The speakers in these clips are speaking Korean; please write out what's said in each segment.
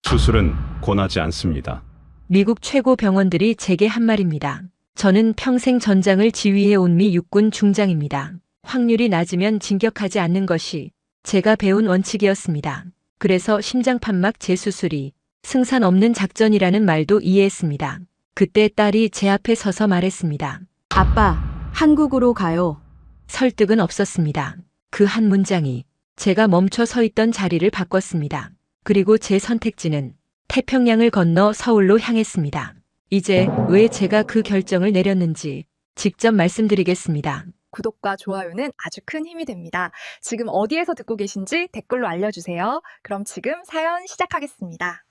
수술은 권하지 않습니다. 미국 최고 병원들이 제게 한 말입니다. 저는 평생 전장을 지휘해온 미 육군 중장입니다. 확률이 낮으면 진격하지 않는 것이 제가 배운 원칙이었습니다. 그래서 심장판막 재수술이 승산 없는 작전이라는 말도 이해했습니다. 그때 딸이 제 앞에 서서 말했습니다. 아빠, 한국으로 가요. 설득은 없었습니다. 그 한 문장이 제가 멈춰 서 있던 자리를 바꿨습니다. 그리고 제 선택지는 태평양을 건너 서울로 향했습니다. 이제 왜 제가 그 결정을 내렸는지 직접 말씀드리겠습니다. 구독과 좋아요는 아주 큰 힘이 됩니다. 지금 어디에서 듣고 계신지 댓글로 알려주세요. 그럼 지금 사연 시작하겠습니다.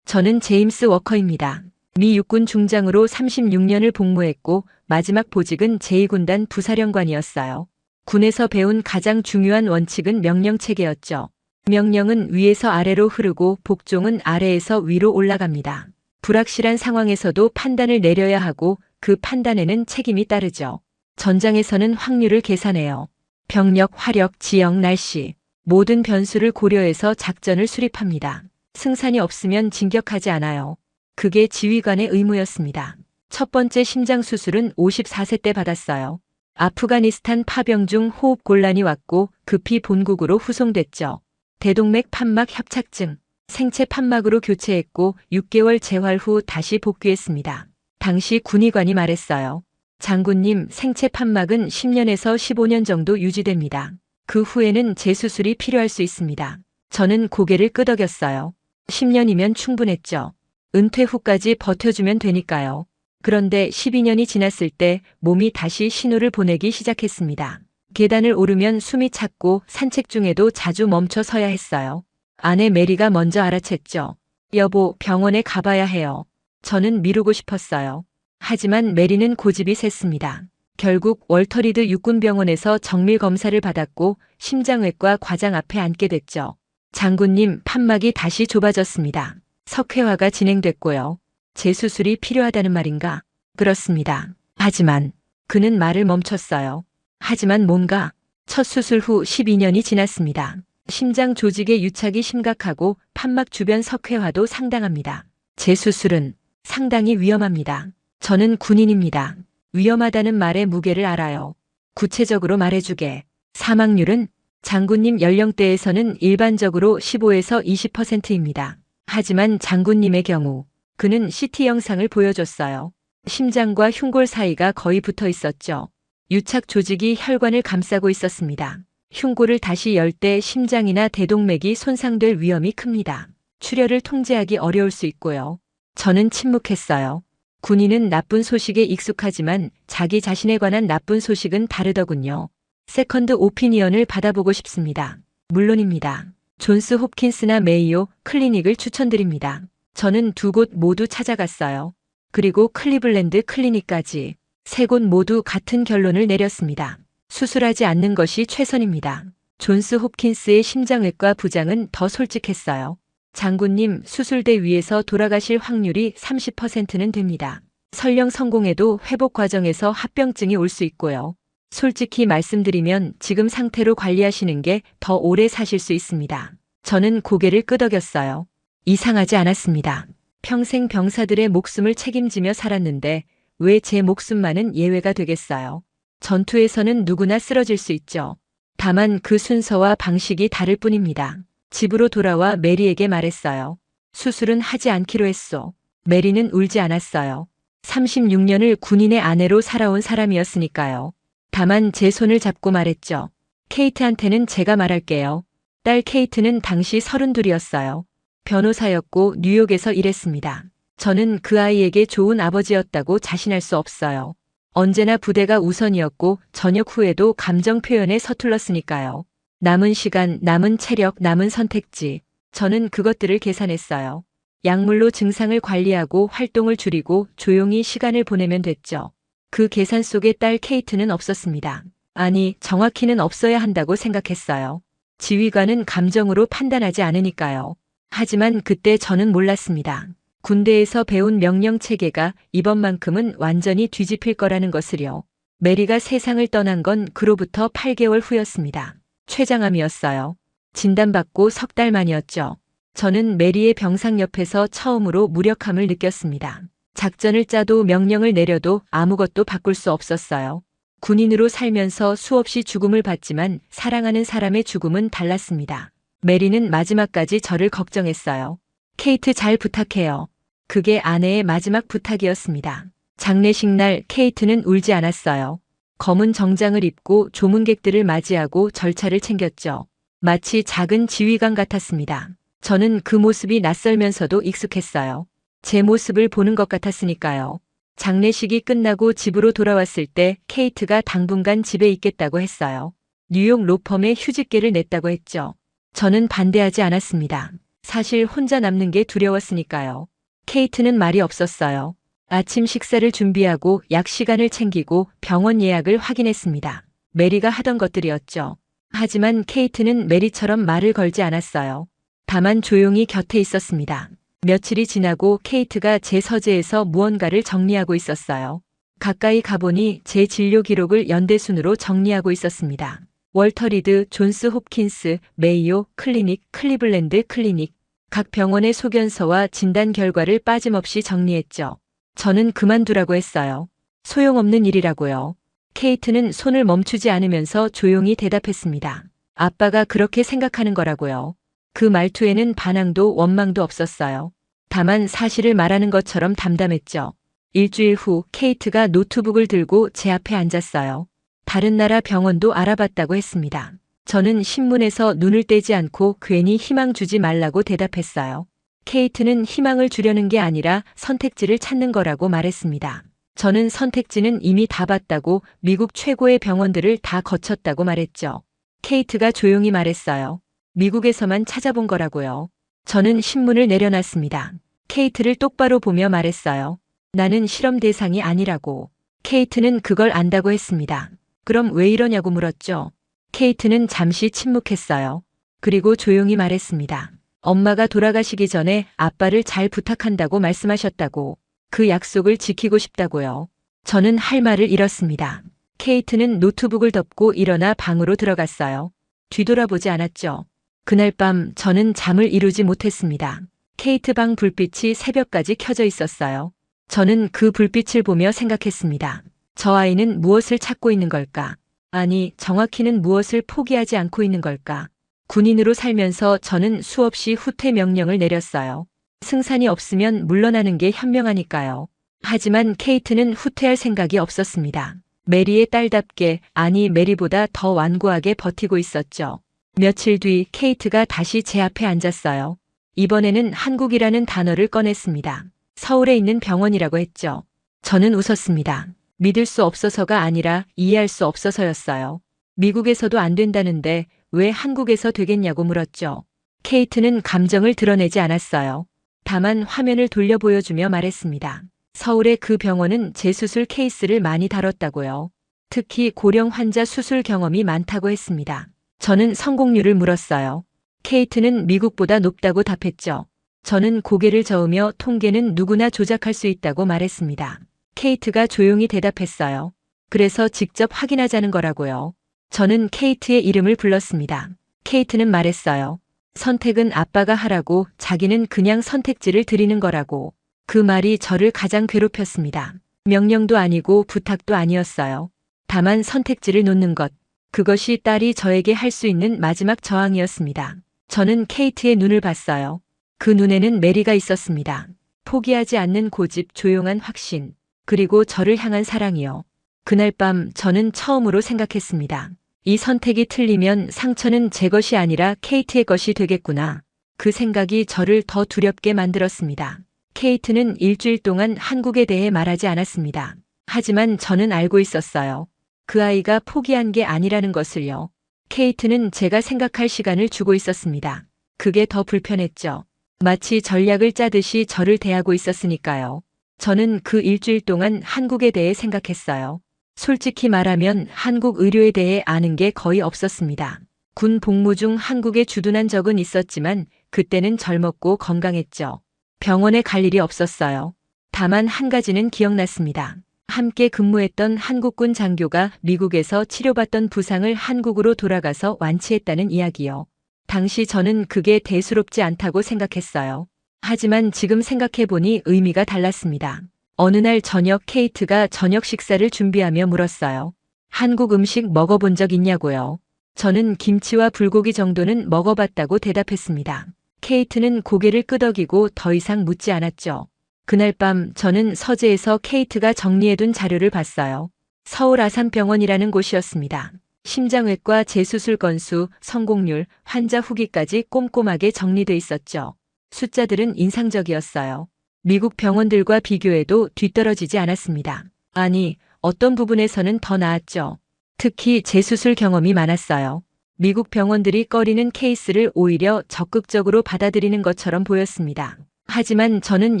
저는 제임스 워커입니다. 미 육군 중장으로 36년을 복무했고 마지막 보직은 제2군단 부사령관이었어요. 군에서 배운 가장 중요한 원칙은 명령체계였죠. 명령은 위에서 아래로 흐르고 복종은 아래에서 위로 올라갑니다. 불확실한 상황에서도 판단을 내려야 하고 그 판단에는 책임이 따르죠. 전장에서는 확률을 계산해요. 병력, 화력, 지형, 날씨 모든 변수를 고려해서 작전을 수립합니다. 승산이 없으면 진격하지 않아요. 그게 지휘관의 의무였습니다. 첫 번째 심장 수술은 54세 때 받았어요. 아프가니스탄 파병 중 호흡 곤란이 왔고 급히 본국으로 후송됐죠. 대동맥 판막 협착증, 생체 판막으로 교체했고 6개월 재활 후 다시 복귀했습니다. 당시 군의관이 말했어요. 장군님, 생체 판막은 10년에서 15년 정도 유지됩니다. 그 후에는 재수술이 필요할 수 있습니다. 저는 고개를 끄덕였어요. 10년이면 충분했죠. 은퇴 후까지 버텨주면 되니까요. 그런데 12년이 지났을 때 몸이 다시 신호를 보내기 시작했습니다. 계단을 오르면 숨이 찼고 산책 중에도 자주 멈춰 서야 했어요. 아내 메리가 먼저 알아챘죠. 여보, 병원에 가봐야 해요. 저는 미루고 싶었어요. 하지만 메리는 고집이 셌습니다. 결국 월터리드 육군병원에서 정밀 검사를 받았고 심장외과 과장 앞에 앉게 됐죠. 장군님, 판막이 다시 좁아졌습니다. 석회화가 진행됐고요. 재수술이 필요하다는 말인가? 그렇습니다. 하지만 그는 말을 멈췄어요. 하지만 뭔가 첫 수술 후 12년이 지났습니다. 심장 조직의 유착이 심각하고 판막 주변 석회화도 상당합니다. 재수술은 상당히 위험합니다. 저는 군인입니다. 위험하다는 말의 무게를 알아요. 구체적으로 말해주게. 사망률은 장군님 연령대에서는 일반적으로 15에서 20%입니다. 하지만 장군님의 경우 그는 CT 영상을 보여줬어요. 심장과 흉골 사이가 거의 붙어 있었죠. 유착 조직이 혈관을 감싸고 있었습니다. 흉골을 다시 열 때 심장이나 대동맥이 손상될 위험이 큽니다. 출혈을 통제하기 어려울 수 있고요. 저는 침묵했어요. 군인은 나쁜 소식에 익숙하지만 자기 자신에 관한 나쁜 소식은 다르더군요. 세컨드 오피니언을 받아보고 싶습니다. 물론입니다. 존스 홉킨스나 메이오 클리닉을 추천드립니다. 저는 두 곳 모두 찾아갔어요. 그리고 클리블랜드 클리닉까지 세 곳 모두 같은 결론을 내렸습니다. 수술하지 않는 것이 최선입니다. 존스 홉킨스의 심장외과 부장은 더 솔직했어요. 장군님, 수술대 위에서 돌아가실 확률이 30%는 됩니다. 설령 성공해도 회복 과정에서 합병증이 올 수 있고요. 솔직히 말씀드리면 지금 상태로 관리하시는 게 더 오래 사실 수 있습니다. 저는 고개를 끄덕였어요. 이상하지 않았습니다. 평생 병사들의 목숨을 책임지며 살았는데 왜 제 목숨만은 예외가 되겠어요? 전투에서는 누구나 쓰러질 수 있죠. 다만 그 순서와 방식이 다를 뿐입니다. 집으로 돌아와 메리에게 말했어요. 수술은 하지 않기로 했소. 메리는 울지 않았어요. 36년을 군인의 아내로 살아온 사람이었으니까요. 다만 제 손을 잡고 말했죠. 케이트한테는 제가 말할게요. 딸 케이트는 당시 32이었어요. 변호사였고 뉴욕에서 일했습니다. 저는 그 아이에게 좋은 아버지였다고 자신할 수 없어요. 언제나 부대가 우선이었고 저녁 후에도 감정 표현에 서툴렀으니까요. 남은 시간, 남은 체력, 남은 선택지. 저는 그것들을 계산했어요. 약물로 증상을 관리하고 활동을 줄이고 조용히 시간을 보내면 됐죠. 그 계산 속에 딸 케이트는 없었습니다. 아니, 정확히는 없어야 한다고 생각했어요. 지휘관은 감정으로 판단하지 않으니까요. 하지만 그때 저는 몰랐습니다. 군대에서 배운 명령 체계가 이번만큼은 완전히 뒤집힐 거라는 것을요. 메리가 세상을 떠난 건 그로부터 8개월 후였습니다. 췌장암이었어요. 진단받고 석 달 만이었죠. 저는 메리의 병상 옆에서 처음으로 무력함을 느꼈습니다. 작전을 짜도 명령을 내려도 아무것도 바꿀 수 없었어요. 군인으로 살면서 수없이 죽음을 봤지만 사랑하는 사람의 죽음은 달랐습니다. 메리는 마지막까지 저를 걱정했어요. 케이트 잘 부탁해요. 그게 아내의 마지막 부탁이었습니다. 장례식 날 케이트는 울지 않았어요. 검은 정장을 입고 조문객들을 맞이하고 절차를 챙겼죠. 마치 작은 지휘관 같았습니다. 저는 그 모습이 낯설면서도 익숙했어요. 제 모습을 보는 것 같았으니까요. 장례식이 끝나고 집으로 돌아왔을 때 케이트가 당분간 집에 있겠다고 했어요. 뉴욕 로펌에 휴직계를 냈다고 했죠. 저는 반대하지 않았습니다. 사실 혼자 남는 게 두려웠으니까요. 케이트는 말이 없었어요. 아침 식사를 준비하고 약 시간을 챙기고 병원 예약을 확인했습니다. 메리가 하던 것들이었죠. 하지만 케이트는 메리처럼 말을 걸지 않았어요. 다만 조용히 곁에 있었습니다. 며칠이 지나고 케이트가 제 서재에서 무언가를 정리하고 있었어요. 가까이 가보니 제 진료 기록을 연대순으로 정리하고 있었습니다. 월터 리드, 존스 홉킨스, 메이오, 클리닉, 클리블랜드 클리닉. 각 병원의 소견서와 진단 결과를 빠짐없이 정리했죠. 저는 그만두라고 했어요. 소용없는 일이라고요. 케이트는 손을 멈추지 않으면서 조용히 대답했습니다. 아빠가 그렇게 생각하는 거라고요. 그 말투에는 반항도 원망도 없었어요. 다만 사실을 말하는 것처럼 담담했죠. 일주일 후 케이트가 노트북을 들고 제 앞에 앉았어요. 다른 나라 병원도 알아봤다고 했습니다. 저는 신문에서 눈을 떼지 않고 괜히 희망 주지 말라고 대답했어요. 케이트는 희망을 주려는 게 아니라 선택지를 찾는 거라고 말했습니다. 저는 선택지는 이미 다 봤다고 미국 최고의 병원들을 다 거쳤다고 말했죠. 케이트가 조용히 말했어요. 미국에서만 찾아본 거라고요. 저는 신문을 내려놨습니다. 케이트를 똑바로 보며 말했어요. 나는 실험 대상이 아니라고. 케이트는 그걸 안다고 했습니다. 그럼 왜 이러냐고 물었죠. 케이트는 잠시 침묵했어요. 그리고 조용히 말했습니다. 엄마가 돌아가시기 전에 아빠를 잘 부탁한다고 말씀하셨다고. 그 약속을 지키고 싶다고요. 저는 할 말을 잃었습니다. 케이트는 노트북을 덮고 일어나 방으로 들어갔어요. 뒤돌아보지 않았죠. 그날 밤 저는 잠을 이루지 못했습니다. 케이트 방 불빛이 새벽까지 켜져 있었어요. 저는 그 불빛을 보며 생각했습니다. 저 아이는 무엇을 찾고 있는 걸까? 아니, 정확히는 무엇을 포기하지 않고 있는 걸까? 군인으로 살면서 저는 수없이 후퇴 명령을 내렸어요. 승산이 없으면 물러나는 게 현명하니까요. 하지만 케이트는 후퇴할 생각이 없었습니다. 메리의 딸답게, 아니 메리보다 더 완고하게 버티고 있었죠. 며칠 뒤 케이트가 다시 제 앞에 앉았어요. 이번에는 한국이라는 단어를 꺼냈습니다. 서울에 있는 병원이라고 했죠. 저는 웃었습니다. 믿을 수 없어서가 아니라 이해할 수 없어서였어요. 미국에서도 안 된다는데 왜 한국에서 되겠냐고 물었죠. 케이트는 감정을 드러내지 않았어요. 다만 화면을 돌려 보여주며 말했습니다. 서울의 그 병원은 재수술 케이스를 많이 다뤘다고요. 특히 고령 환자 수술 경험이 많다고 했습니다. 저는 성공률을 물었어요. 케이트는 미국보다 높다고 답했죠. 저는 고개를 저으며 통계는 누구나 조작할 수 있다고 말했습니다. 케이트가 조용히 대답했어요. 그래서 직접 확인하자는 거라고요. 저는 케이트의 이름을 불렀습니다. 케이트는 말했어요. 선택은 아빠가 하라고, 자기는 그냥 선택지를 드리는 거라고. 그 말이 저를 가장 괴롭혔습니다. 명령도 아니고 부탁도 아니었어요. 다만 선택지를 놓는 것. 그것이 딸이 저에게 할 수 있는 마지막 저항이었습니다. 저는 케이트의 눈을 봤어요. 그 눈에는 메리가 있었습니다. 포기하지 않는 고집, 조용한 확신, 그리고 저를 향한 사랑이요. 그날 밤 저는 처음으로 생각했습니다. 이 선택이 틀리면 상처는 제 것이 아니라 케이트의 것이 되겠구나. 그 생각이 저를 더 두렵게 만들었습니다. 케이트는 일주일 동안 한국에 대해 말하지 않았습니다. 하지만 저는 알고 있었어요. 그 아이가 포기한 게 아니라는 것을요. 케이트는 제가 생각할 시간을 주고 있었습니다. 그게 더 불편했죠. 마치 전략을 짜듯이 저를 대하고 있었으니까요. 저는 그 일주일 동안 한국에 대해 생각했어요. 솔직히 말하면 한국 의료에 대해 아는 게 거의 없었습니다. 군 복무 중 한국에 주둔한 적은 있었지만 그때는 젊었고 건강했죠. 병원에 갈 일이 없었어요. 다만 한 가지는 기억났습니다. 함께 근무했던 한국군 장교가 미국에서 치료받던 부상을 한국으로 돌아가서 완치했다는 이야기요. 당시 저는 그게 대수롭지 않다고 생각했어요. 하지만 지금 생각해보니 의미가 달랐습니다. 어느 날 저녁 케이트가 저녁 식사를 준비하며 물었어요. 한국 음식 먹어본 적 있냐고요. 저는 김치와 불고기 정도는 먹어봤다고 대답했습니다. 케이트는 고개를 끄덕이고 더 이상 묻지 않았죠. 그날 밤 저는 서재에서 케이트가 정리해둔 자료를 봤어요. 서울 아산병원이라는 곳이었습니다. 심장외과 재수술 건수, 성공률, 환자 후기까지 꼼꼼하게 정리돼 있었죠. 숫자들은 인상적이었어요. 미국 병원들과 비교해도 뒤떨어지지 않았습니다. 아니, 어떤 부분에서는 더 나았죠. 특히 재수술 경험이 많았어요. 미국 병원들이 꺼리는 케이스를 오히려 적극적으로 받아들이는 것처럼 보였습니다. 하지만 저는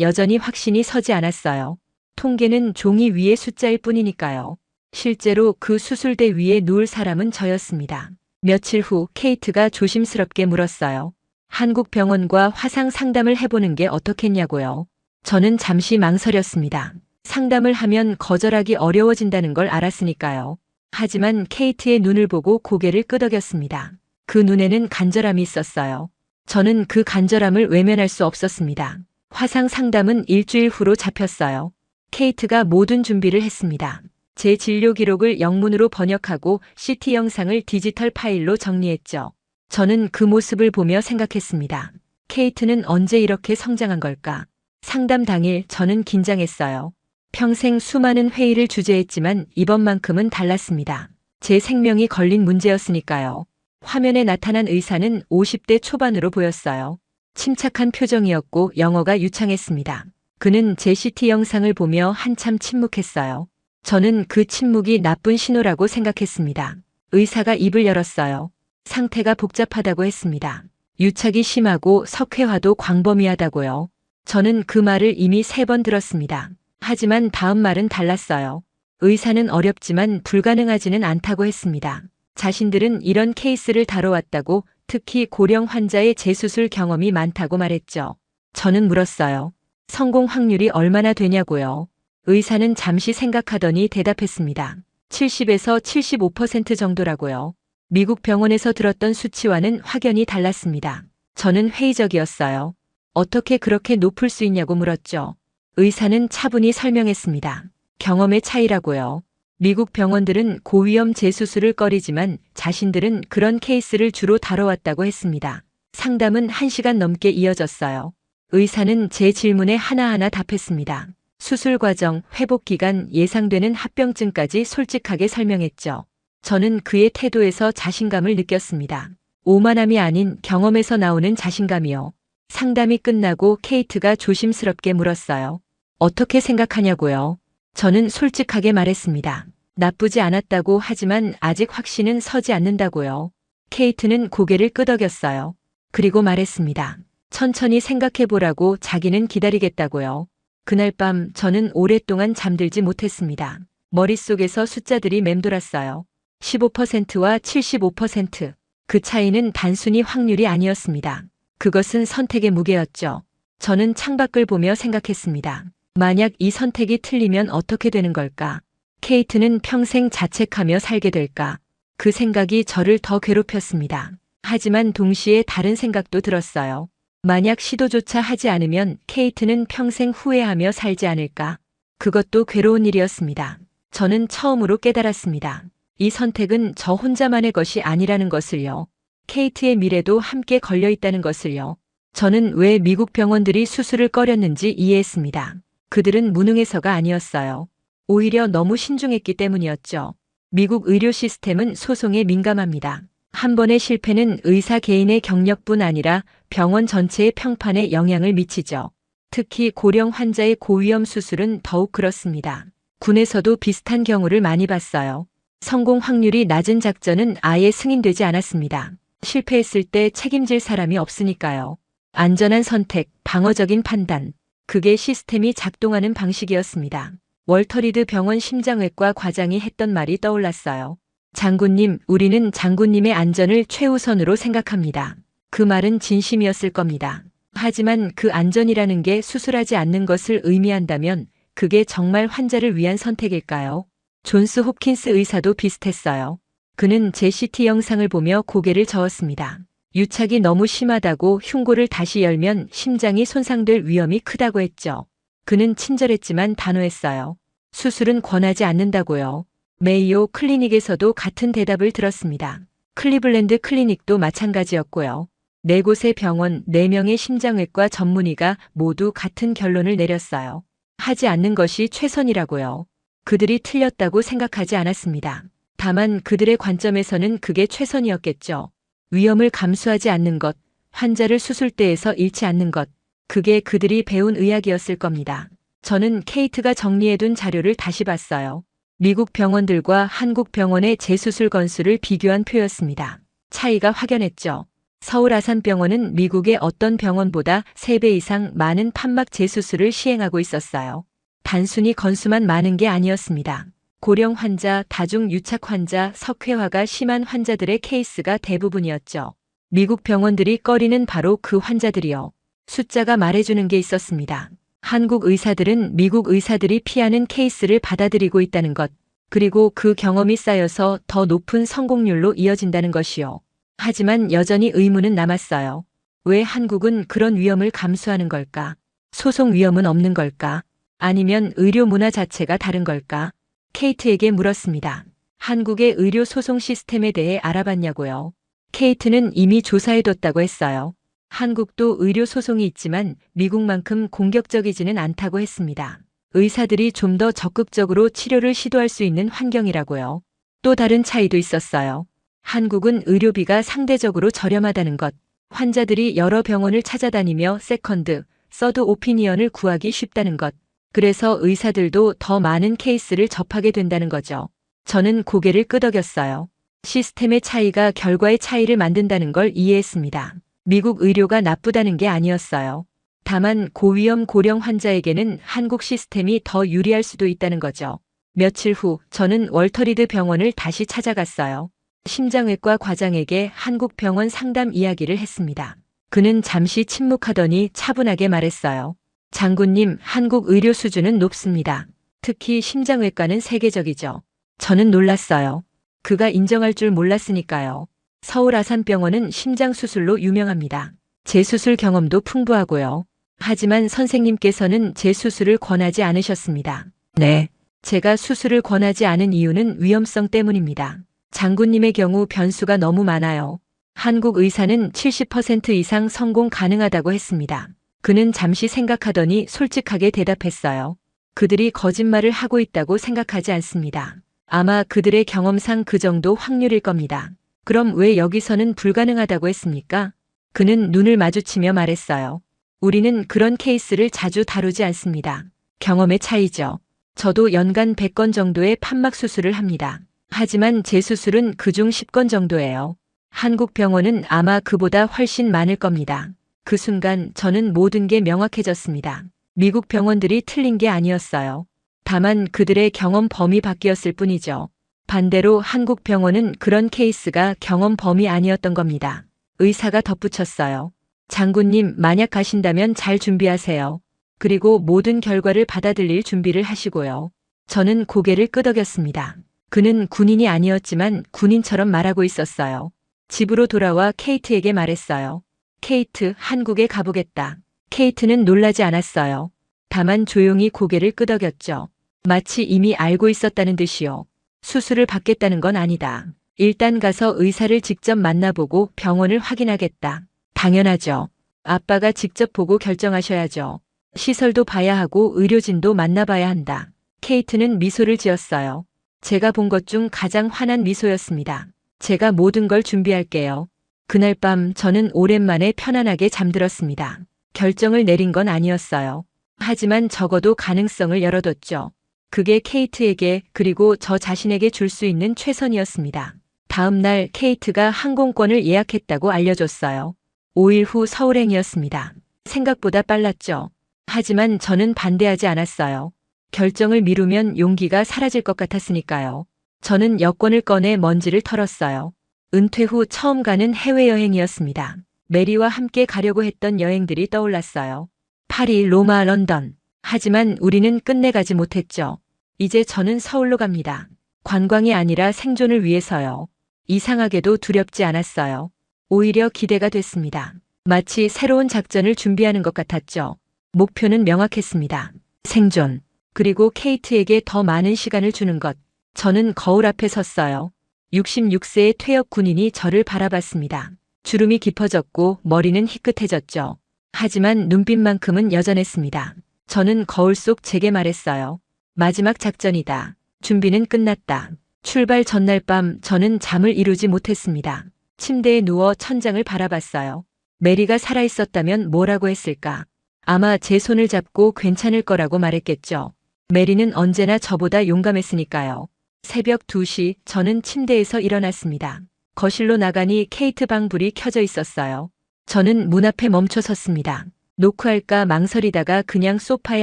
여전히 확신이 서지 않았어요. 통계는 종이 위의 숫자일 뿐이니까요. 실제로 그 수술대 위에 누울 사람은 저였습니다. 며칠 후 케이트가 조심스럽게 물었어요. 한국 병원과 화상 상담을 해보는 게 어떻겠냐고요. 저는 잠시 망설였습니다. 상담을 하면 거절하기 어려워진다는 걸 알았으니까요. 하지만 케이트의 눈을 보고 고개를 끄덕였습니다. 그 눈에는 간절함이 있었어요. 저는 그 간절함을 외면할 수 없었습니다. 화상 상담은 일주일 후로 잡혔어요. 케이트가 모든 준비를 했습니다. 제 진료 기록을 영문으로 번역하고 CT 영상을 디지털 파일로 정리했죠. 저는 그 모습을 보며 생각했습니다. 케이트는 언제 이렇게 성장한 걸까? 상담 당일 저는 긴장했어요. 평생 수많은 회의를 주재했지만 이번만큼은 달랐습니다. 제 생명이 걸린 문제였으니까요. 화면에 나타난 의사는 50대 초반으로 보였어요. 침착한 표정이었고 영어가 유창했습니다. 그는 제 CT 영상을 보며 한참 침묵했어요. 저는 그 침묵이 나쁜 신호라고 생각했습니다. 의사가 입을 열었어요. 상태가 복잡하다고 했습니다. 유착이 심하고 석회화도 광범위하다고요. 저는 그 말을 이미 3번 들었습니다. 하지만 다음 말은 달랐어요. 의사는 어렵지만 불가능하지는 않다고 했습니다. 자신들은 이런 케이스를 다뤄왔다고, 특히 고령 환자의 재수술 경험이 많다고 말했죠. 저는 물었어요. 성공 확률이 얼마나 되냐고요. 의사는 잠시 생각하더니 대답했습니다. 70에서 75% 정도라고요. 미국 병원에서 들었던 수치와는 확연히 달랐습니다. 저는 회의적이었어요. 어떻게 그렇게 높을 수 있냐고 물었죠. 의사는 차분히 설명했습니다. 경험의 차이라고요. 미국 병원들은 고위험 재수술을 꺼리지만 자신들은 그런 케이스를 주로 다뤄왔다고 했습니다. 상담은 1시간 넘게 이어졌어요. 의사는 제 질문에 하나하나 답했습니다. 수술 과정, 회복 기간, 예상되는 합병증까지 솔직하게 설명했죠. 저는 그의 태도에서 자신감을 느꼈습니다. 오만함이 아닌 경험에서 나오는 자신감이요. 상담이 끝나고 케이트가 조심스럽게 물었어요. 어떻게 생각하냐고요? 저는 솔직하게 말했습니다. 나쁘지 않았다고 하지만 아직 확신은 서지 않는다고요. 케이트는 고개를 끄덕였어요. 그리고 말했습니다. 천천히 생각해보라고. 자기는 기다리겠다고요. 그날 밤 저는 오랫동안 잠들지 못했습니다. 머릿속에서 숫자들이 맴돌았어요. 15%와 75%. 그 차이는 단순히 확률이 아니었습니다. 그것은 선택의 무게였죠. 저는 창밖을 보며 생각했습니다. 만약 이 선택이 틀리면 어떻게 되는 걸까? 케이트는 평생 자책하며 살게 될까? 그 생각이 저를 더 괴롭혔습니다. 하지만 동시에 다른 생각도 들었어요. 만약 시도조차 하지 않으면 케이트는 평생 후회하며 살지 않을까? 그것도 괴로운 일이었습니다. 저는 처음으로 깨달았습니다. 이 선택은 저 혼자만의 것이 아니라는 것을요. 케이트의 미래도 함께 걸려 있다는 것을요. 저는 왜 미국 병원들이 수술을 꺼렸는지 이해했습니다. 그들은 무능해서가 아니었어요. 오히려 너무 신중했기 때문이었죠. 미국 의료 시스템은 소송에 민감합니다. 한 번의 실패는 의사 개인의 경력뿐 아니라 병원 전체의 평판에 영향을 미치죠. 특히 고령 환자의 고위험 수술은 더욱 그렇습니다. 군에서도 비슷한 경우를 많이 봤어요. 성공 확률이 낮은 작전은 아예 승인되지 않았습니다. 실패했을 때 책임질 사람이 없으니까요. 안전한 선택, 방어적인 판단. 그게 시스템이 작동하는 방식이었습니다. 월터 리드 병원 심장외과 과장이 했던 말이 떠올랐어요. 장군님, 우리는 장군님의 안전을 최우선으로 생각합니다. 그 말은 진심이었을 겁니다. 하지만 그 안전이라는 게 수술하지 않는 것을 의미한다면 그게 정말 환자를 위한 선택일까요? 존스 홉킨스 의사도 비슷했어요. 그는 제 CT 영상을 보며 고개를 저었습니다. 유착이 너무 심하다고 흉골을 다시 열면 심장이 손상될 위험이 크다고 했죠. 그는 친절했지만 단호했어요. 수술은 권하지 않는다고요. 메이오 클리닉에서도 같은 대답을 들었습니다. 클리블랜드 클리닉도 마찬가지였고요. 4곳의 병원, 4명의 심장외과 전문의가 모두 같은 결론을 내렸어요. 하지 않는 것이 최선이라고요. 그들이 틀렸다고 생각하지 않았습니다. 다만 그들의 관점에서는 그게 최선이었겠죠. 위험을 감수하지 않는 것, 환자를 수술대에서 잃지 않는 것, 그게 그들이 배운 의학이었을 겁니다. 저는 케이트가 정리해둔 자료를 다시 봤어요. 미국 병원들과 한국 병원의 재수술 건수를 비교한 표였습니다. 차이가 확연했죠. 서울 아산병원은 미국의 어떤 병원보다 3배 이상 많은 판막 재수술을 시행하고 있었어요. 단순히 건수만 많은 게 아니었습니다. 고령 환자, 다중 유착 환자, 석회화가 심한 환자들의 케이스가 대부분이었죠. 미국 병원들이 꺼리는 바로 그 환자들이요. 숫자가 말해주는 게 있었습니다. 한국 의사들은 미국 의사들이 피하는 케이스를 받아들이고 있다는 것, 그리고 그 경험이 쌓여서 더 높은 성공률로 이어진다는 것이요. 하지만 여전히 의문은 남았어요. 왜 한국은 그런 위험을 감수하는 걸까? 소송 위험은 없는 걸까? 아니면 의료 문화 자체가 다른 걸까? 케이트에게 물었습니다. 한국의 의료 소송 시스템에 대해 알아봤냐고요. 케이트는 이미 조사해뒀다고 했어요. 한국도 의료 소송이 있지만 미국만큼 공격적이지는 않다고 했습니다. 의사들이 좀 더 적극적으로 치료를 시도할 수 있는 환경이라고요. 또 다른 차이도 있었어요. 한국은 의료비가 상대적으로 저렴하다는 것, 환자들이 여러 병원을 찾아다니며 세컨드, 서드 오피니언을 구하기 쉽다는 것, 그래서 의사들도 더 많은 케이스를 접하게 된다는 거죠. 저는 고개를 끄덕였어요. 시스템의 차이가 결과의 차이를 만든다는 걸 이해했습니다. 미국 의료가 나쁘다는 게 아니었어요. 다만 고위험 고령 환자에게는 한국 시스템이 더 유리할 수도 있다는 거죠. 며칠 후 저는 월터리드 병원을 다시 찾아갔어요. 심장외과 과장에게 한국 병원 상담 이야기를 했습니다. 그는 잠시 침묵하더니 차분하게 말했어요. 장군님, 한국 의료 수준은 높습니다. 특히 심장외과는 세계적이죠. 저는 놀랐어요. 그가 인정할 줄 몰랐으니까요. 서울 아산병원은 심장 수술로 유명합니다. 재수술 경험도 풍부하고요. 하지만 선생님께서는 재수술을 권하지 않으셨습니다. 네. 제가 수술을 권하지 않은 이유는 위험성 때문입니다. 장군님의 경우 변수가 너무 많아요. 한국 의사는 70% 이상 성공 가능하다고 했습니다. 그는 잠시 생각하더니 솔직하게 대답했어요. 그들이 거짓말을 하고 있다고 생각하지 않습니다. 아마 그들의 경험상 그 정도 확률일 겁니다. 그럼 왜 여기서는 불가능하다고 했습니까? 그는 눈을 마주치며 말했어요. 우리는 그런 케이스를 자주 다루지 않습니다. 경험의 차이죠. 저도 연간 100건 정도의 판막 수술을 합니다. 하지만 제 수술은 그중 10건 정도예요. 한국 병원은 아마 그보다 훨씬 많을 겁니다. 그 순간 저는 모든 게 명확해졌습니다. 미국 병원들이 틀린 게 아니었어요. 다만 그들의 경험 범위 바뀌었을 뿐이죠. 반대로 한국 병원은 그런 케이스가 경험 범위 아니었던 겁니다. 의사가 덧붙였어요. 장군님, 만약 가신다면 잘 준비하세요. 그리고 모든 결과를 받아들일 준비를 하시고요. 저는 고개를 끄덕였습니다. 그는 군인이 아니었지만 군인처럼 말하고 있었어요. 집으로 돌아와 케이트에게 말했어요. 케이트, 한국에 가보겠다. 케이트는 놀라지 않았어요. 다만 조용히 고개를 끄덕였죠. 마치 이미 알고 있었다는 듯이요. 수술을 받겠다는 건 아니다. 일단 가서 의사를 직접 만나보고 병원을 확인하겠다. 당연하죠. 아빠가 직접 보고 결정하셔야죠. 시설도 봐야 하고 의료진도 만나봐야 한다. 케이트는 미소를 지었어요. 제가 본 것 중 가장 환한 미소였습니다. 제가 모든 걸 준비할게요. 그날 밤 저는 오랜만에 편안하게 잠들었습니다. 결정을 내린 건 아니었어요. 하지만 적어도 가능성을 열어뒀죠. 그게 케이트에게 그리고 저 자신에게 줄 수 있는 최선이었습니다. 다음 날 케이트가 항공권을 예약했다고 알려줬어요. 5일 후 서울행이었습니다. 생각보다 빨랐죠. 하지만 저는 반대하지 않았어요. 결정을 미루면 용기가 사라질 것 같았으니까요. 저는 여권을 꺼내 먼지를 털었어요. 은퇴 후 처음 가는 해외여행이었습니다. 메리와 함께 가려고 했던 여행들이 떠올랐어요. 파리, 로마, 런던. 하지만 우리는 끝내 가지 못했죠. 이제 저는 서울로 갑니다. 관광이 아니라 생존을 위해서요. 이상하게도 두렵지 않았어요. 오히려 기대가 됐습니다. 마치 새로운 작전을 준비하는 것 같았죠. 목표는 명확했습니다. 생존. 그리고 케이트에게 더 많은 시간을 주는 것. 저는 거울 앞에 섰어요. 66세의 퇴역 군인이 저를 바라봤습니다. 주름이 깊어졌고 머리는 희끗해졌죠. 하지만 눈빛만큼은 여전했습니다. 저는 거울 속 제게 말했어요. 마지막 작전이다. 준비는 끝났다. 출발 전날 밤 저는 잠을 이루지 못했습니다. 침대에 누워 천장을 바라봤어요. 메리가 살아있었다면 뭐라고 했을까? 아마 제 손을 잡고 괜찮을 거라고 말했겠죠. 메리는 언제나 저보다 용감했으니까요. 새벽 2시 저는 침대에서 일어났습니다. 거실로 나가니 케이트 방 불이 켜져 있었어요. 저는 문 앞에 멈춰 섰습니다. 노크할까 망설이다가 그냥 소파에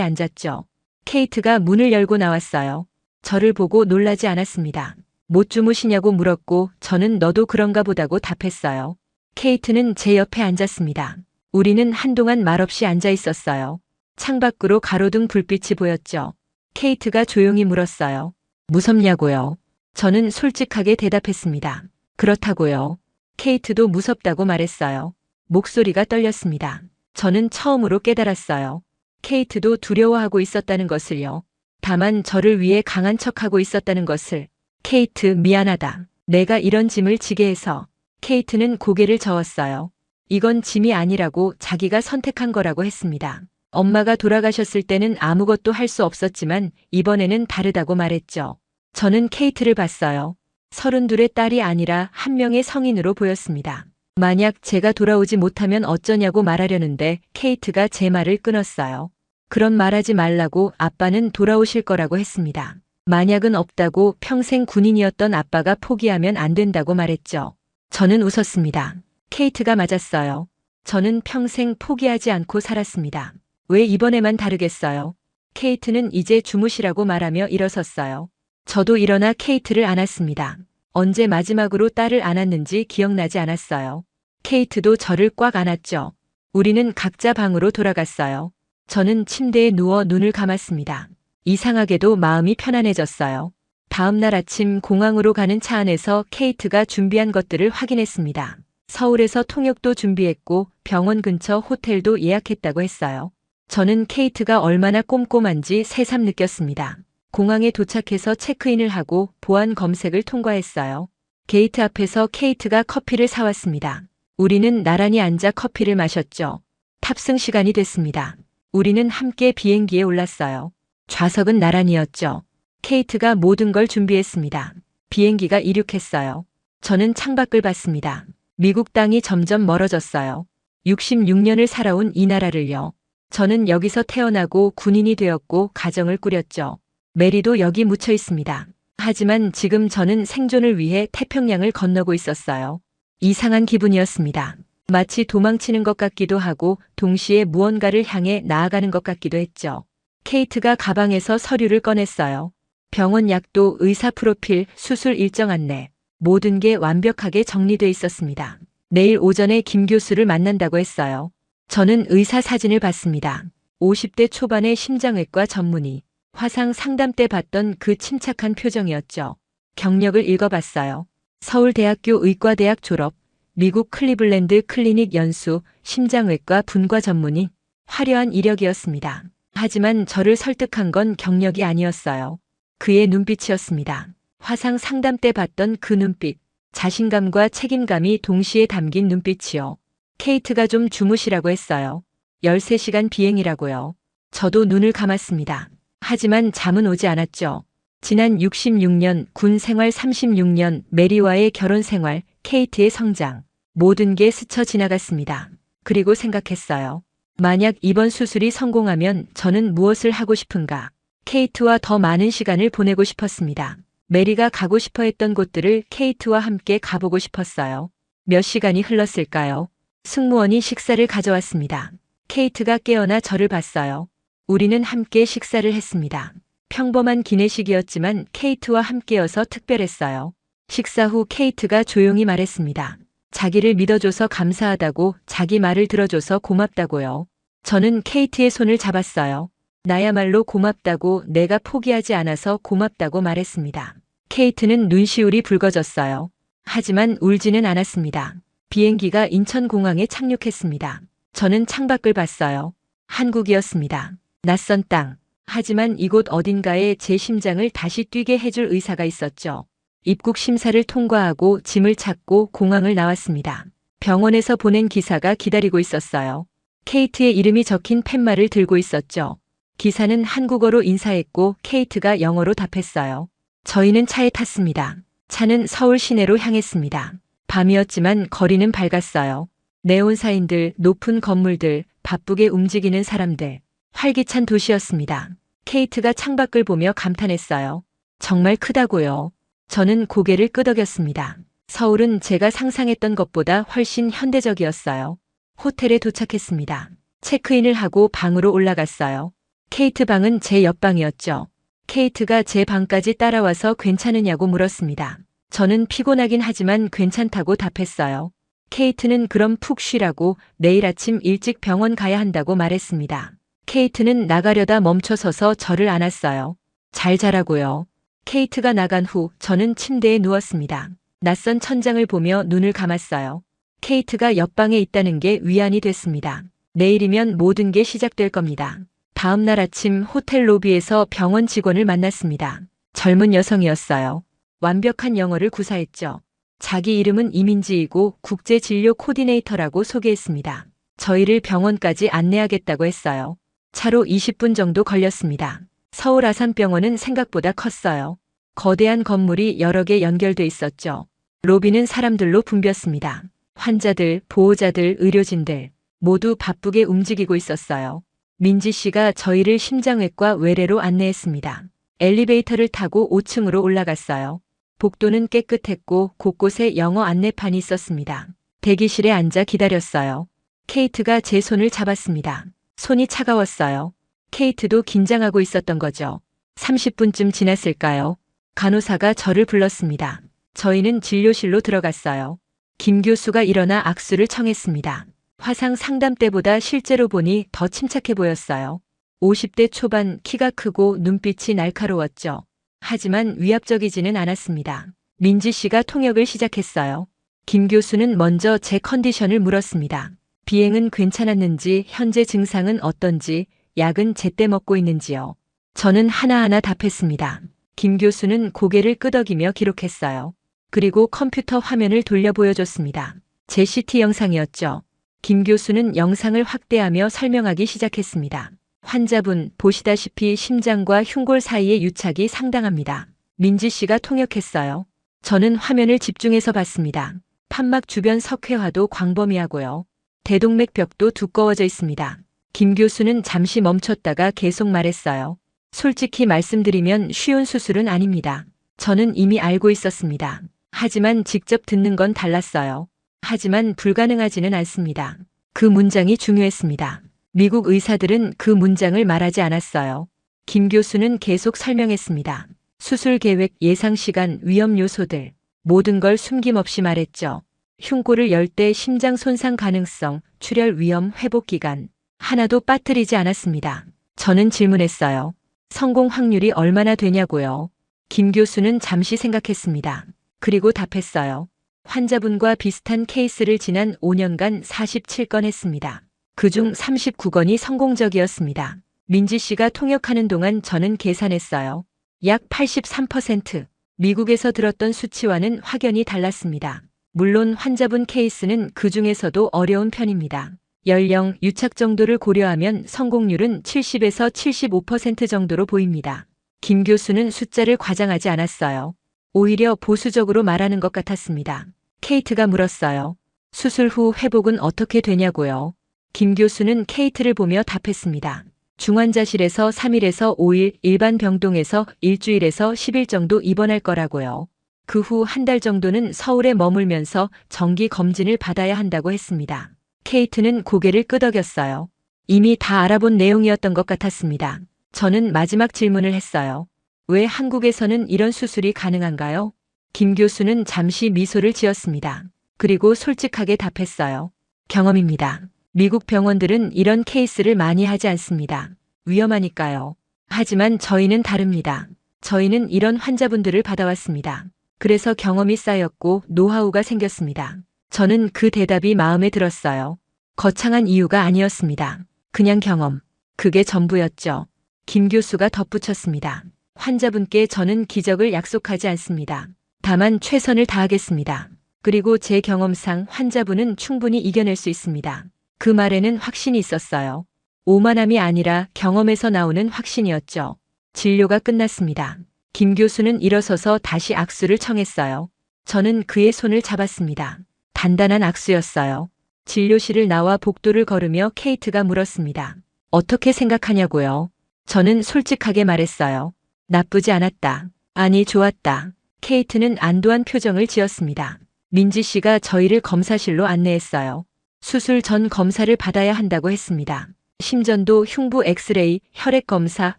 앉았죠. 케이트가 문을 열고 나왔어요. 저를 보고 놀라지 않았습니다. 못 주무시냐고 물었고 저는 너도 그런가 보다고 답했어요. 케이트는 제 옆에 앉았습니다. 우리는 한동안 말없이 앉아 있었어요. 창밖으로 가로등 불빛이 보였죠. 케이트가 조용히 물었어요. 무섭냐고요? 저는 솔직하게 대답했습니다. 그렇다고요. 케이트도 무섭다고 말했어요. 목소리가 떨렸습니다. 저는 처음으로 깨달았어요. 케이트도 두려워하고 있었다는 것을요. 다만 저를 위해 강한 척하고 있었다는 것을. 케이트, 미안하다. 내가 이런 짐을 지게 해서. 케이트는 고개를 저었어요. 이건 짐이 아니라고 자기가 선택한 거라고 했습니다. 엄마가 돌아가셨을 때는 아무것도 할 수 없었지만 이번에는 다르다고 말했죠. 저는 케이트를 봤어요. 32의 딸이 아니라 한 명의 성인으로 보였습니다. 만약 제가 돌아오지 못하면 어쩌냐고 말하려는데 케이트가 제 말을 끊었어요. 그런 말하지 말라고. 아빠는 돌아오실 거라고 했습니다. 만약은 없다고. 평생 군인이었던 아빠가 포기하면 안 된다고 말했죠. 저는 웃었습니다. 케이트가 맞았어요. 저는 평생 포기하지 않고 살았습니다. 왜 이번에만 다르겠어요? 케이트는 이제 주무시라고 말하며 일어섰어요. 저도 일어나 케이트를 안았습니다. 언제 마지막으로 딸을 안았는지 기억나지 않았어요. 케이트도 저를 꽉 안았죠. 우리는 각자 방으로 돌아갔어요. 저는 침대에 누워 눈을 감았습니다. 이상하게도 마음이 편안해졌어요. 다음 날 아침 공항으로 가는 차 안에서 케이트가 준비한 것들을 확인했습니다. 서울에서 통역도 준비했고 병원 근처 호텔도 예약했다고 했어요. 저는 케이트가 얼마나 꼼꼼한지 새삼 느꼈습니다. 공항에 도착해서 체크인을 하고 보안 검색을 통과했어요. 게이트 앞에서 케이트가 커피를 사왔습니다. 우리는 나란히 앉아 커피를 마셨죠. 탑승 시간이 됐습니다. 우리는 함께 비행기에 올랐어요. 좌석은 나란히였죠. 케이트가 모든 걸 준비했습니다. 비행기가 이륙했어요. 저는 창밖을 봤습니다. 미국 땅이 점점 멀어졌어요. 66년을 살아온 이 나라를요. 저는 여기서 태어나고 군인이 되었고 가정을 꾸렸죠. 메리도 여기 묻혀 있습니다. 하지만 지금 저는 생존을 위해 태평양을 건너고 있었어요. 이상한 기분이었습니다. 마치 도망치는 것 같기도 하고 동시에 무언가를 향해 나아가는 것 같기도 했죠. 케이트가 가방에서 서류를 꺼냈어요. 병원 약도, 의사 프로필, 수술 일정 안내. 모든 게 완벽하게 정리돼 있었습니다. 내일 오전에 김 교수를 만난다고 했어요. 저는 의사 사진을 봤습니다. 50대 초반의 심장외과 전문의. 화상 상담 때 봤던 그 침착한 표정이었죠. 경력을 읽어봤어요. 서울대학교 의과대학 졸업, 미국 클리블랜드 클리닉 연수, 심장외과 분과 전문의. 화려한 이력이었습니다. 하지만 저를 설득한 건 경력이 아니었어요. 그의 눈빛이었습니다. 화상 상담 때 봤던 그 눈빛. 자신감과 책임감이 동시에 담긴 눈빛이요. 케이트가 좀 주무시라고 했어요. 13시간 비행이라고요. 저도 눈을 감았습니다. 하지만 잠은 오지 않았죠. 지난 66년, 군 생활 36년, 메리와의 결혼 생활, 케이트의 성장. 모든 게 스쳐 지나갔습니다. 그리고 생각했어요. 만약 이번 수술이 성공하면 저는 무엇을 하고 싶은가? 케이트와 더 많은 시간을 보내고 싶었습니다. 메리가 가고 싶어 했던 곳들을 케이트와 함께 가보고 싶었어요. 몇 시간이 흘렀을까요? 승무원이 식사를 가져왔습니다. 케이트가 깨어나 저를 봤어요. 우리는 함께 식사를 했습니다. 평범한 기내식이었지만 케이트와 함께여서 특별했어요. 식사 후 케이트가 조용히 말했습니다. 자기를 믿어줘서 감사하다고, 자기 말을 들어줘서 고맙다고요. 저는 케이트의 손을 잡았어요. 나야말로 고맙다고, 내가 포기하지 않아서 고맙다고 말했습니다. 케이트는 눈시울이 붉어졌어요. 하지만 울지는 않았습니다. 비행기가 인천공항에 착륙했습니다. 저는 창밖을 봤어요. 한국이었습니다. 낯선 땅. 하지만 이곳 어딘가에 제 심장을 다시 뛰게 해줄 의사가 있었죠. 입국 심사를 통과하고 짐을 찾고 공항을 나왔습니다. 병원에서 보낸 기사가 기다리고 있었어요. 케이트의 이름이 적힌 팻말을 들고 있었죠. 기사는 한국어로 인사했고 케이트가 영어로 답했어요. 저희는 차에 탔습니다. 차는 서울 시내로 향했습니다. 밤이었지만 거리는 밝았어요. 네온사인들, 높은 건물들, 바쁘게 움직이는 사람들. 활기찬 도시였습니다. 케이트가 창밖을 보며 감탄했어요. 정말 크다고요. 저는 고개를 끄덕였습니다. 서울은 제가 상상했던 것보다 훨씬 현대적이었어요. 호텔에 도착했습니다. 체크인을 하고 방으로 올라갔어요. 케이트 방은 제 옆방이었죠. 케이트가 제 방까지 따라와서 괜찮으냐고 물었습니다. 저는 피곤하긴 하지만 괜찮다고 답했어요. 케이트는 그럼 푹 쉬라고 내일 아침 일찍 병원 가야 한다고 말했습니다. 케이트는 나가려다 멈춰서서 저를 안았어요. 잘 자라고요. 케이트가 나간 후 저는 침대에 누웠습니다. 낯선 천장을 보며 눈을 감았어요. 케이트가 옆방에 있다는 게 위안이 됐습니다. 내일이면 모든 게 시작될 겁니다. 다음 날 아침 호텔 로비에서 병원 직원을 만났습니다. 젊은 여성이었어요. 완벽한 영어를 구사했죠. 자기 이름은 이민지이고 국제진료 코디네이터라고 소개했습니다. 저희를 병원까지 안내하겠다고 했어요. 차로 20분 정도 걸렸습니다. 서울 아산병원은 생각보다 컸어요. 거대한 건물이 여러 개 연결돼 있었죠. 로비는 사람들로 붐볐습니다. 환자들, 보호자들, 의료진들 모두 바쁘게 움직이고 있었어요. 민지 씨가 저희를 심장외과 외래로 안내했습니다. 엘리베이터를 타고 5층으로 올라갔어요. 복도는 깨끗했고 곳곳에 영어 안내판이 있었습니다. 대기실에 앉아 기다렸어요. 케이트가 제 손을 잡았습니다. 손이 차가웠어요. 케이트도 긴장하고 있었던 거죠. 30분쯤 지났을까요? 간호사가 저를 불렀습니다. 저희는 진료실로 들어갔어요. 김 교수가 일어나 악수를 청했습니다. 화상 상담 때보다 실제로 보니 더 침착해 보였어요. 50대 초반, 키가 크고 눈빛이 날카로웠죠. 하지만 위압적이지는 않았습니다. 민지 씨가 통역을 시작했어요. 김 교수는 먼저 제 컨디션을 물었습니다. 비행은 괜찮았는지, 현재 증상은 어떤지, 약은 제때 먹고 있는지요. 저는 하나하나 답했습니다. 김 교수는 고개를 끄덕이며 기록했어요. 그리고 컴퓨터 화면을 돌려 보여줬습니다. 제 CT 영상이었죠. 김 교수는 영상을 확대하며 설명하기 시작했습니다. 환자분, 보시다시피 심장과 흉골 사이의 유착이 상당합니다. 민지 씨가 통역했어요. 저는 화면을 집중해서 봤습니다. 판막 주변 석회화도 광범위하고요. 대동맥벽도 두꺼워져 있습니다. 김 교수는 잠시 멈췄다가 계속 말했어요. 솔직히 말씀드리면 쉬운 수술은 아닙니다. 저는 이미 알고 있었습니다. 하지만 직접 듣는 건 달랐어요. 하지만 불가능하지는 않습니다. 그 문장이 중요했습니다. 미국 의사들은 그 문장을 말하지 않았어요. 김 교수는 계속 설명했습니다. 수술 계획, 예상 시간, 위험 요소들, 모든 걸 숨김없이 말했죠. 흉골을 열 때 심장 손상 가능성, 출혈 위험, 회복 기간, 하나도 빠뜨리지 않았습니다. 저는 질문했어요. 성공 확률이 얼마나 되냐고요. 김 교수는 잠시 생각했습니다. 그리고 답했어요. 환자분과 비슷한 케이스를 지난 5년간 47건 했습니다. 그중 39건이 성공적이었습니다. 민지 씨가 통역하는 동안 저는 계산했어요. 약 83%. 미국에서 들었던 수치와는 확연히 달랐습니다. 물론 환자분 케이스는 그 중에서도 어려운 편입니다. 연령, 유착 정도를 고려하면 성공률은 70에서 75% 정도로 보입니다. 김 교수는 숫자를 과장하지 않았어요. 오히려 보수적으로 말하는 것 같았습니다. 케이트가 물었어요. 수술 후 회복은 어떻게 되냐고요. 김 교수는 케이트를 보며 답했습니다. 중환자실에서 3일에서 5일, 일반 병동에서 일주일에서 10일 정도 입원할 거라고요. 그 후 한 달 정도는 서울에 머물면서 정기 검진을 받아야 한다고 했습니다. 케이트는 고개를 끄덕였어요. 이미 다 알아본 내용이었던 것 같았습니다. 저는 마지막 질문을 했어요. 왜 한국에서는 이런 수술이 가능한가요? 김 교수는 잠시 미소를 지었습니다. 그리고 솔직하게 답했어요. 경험입니다. 미국 병원들은 이런 케이스를 많이 하지 않습니다. 위험하니까요. 하지만 저희는 다릅니다. 저희는 이런 환자분들을 받아왔습니다. 그래서 경험이 쌓였고 노하우가 생겼습니다. 저는 그 대답이 마음에 들었어요. 거창한 이유가 아니었습니다. 그냥 경험. 그게 전부였죠. 김 교수가 덧붙였습니다. 환자분께 저는 기적을 약속하지 않습니다. 다만 최선을 다하겠습니다. 그리고 제 경험상 환자분은 충분히 이겨낼 수 있습니다. 그 말에는 확신이 있었어요. 오만함이 아니라 경험에서 나오는 확신이었죠. 진료가 끝났습니다. 김 교수는 일어서서 다시 악수를 청했어요. 저는 그의 손을 잡았습니다. 단단한 악수였어요. 진료실을 나와 복도를 걸으며 케이트가 물었습니다. 어떻게 생각하냐고요? 저는 솔직하게 말했어요. 나쁘지 않았다. 아니, 좋았다. 케이트는 안도한 표정을 지었습니다. 민지 씨가 저희를 검사실로 안내했어요. 수술 전 검사를 받아야 한다고 했습니다. 심전도, 흉부 엑스레이, 혈액 검사,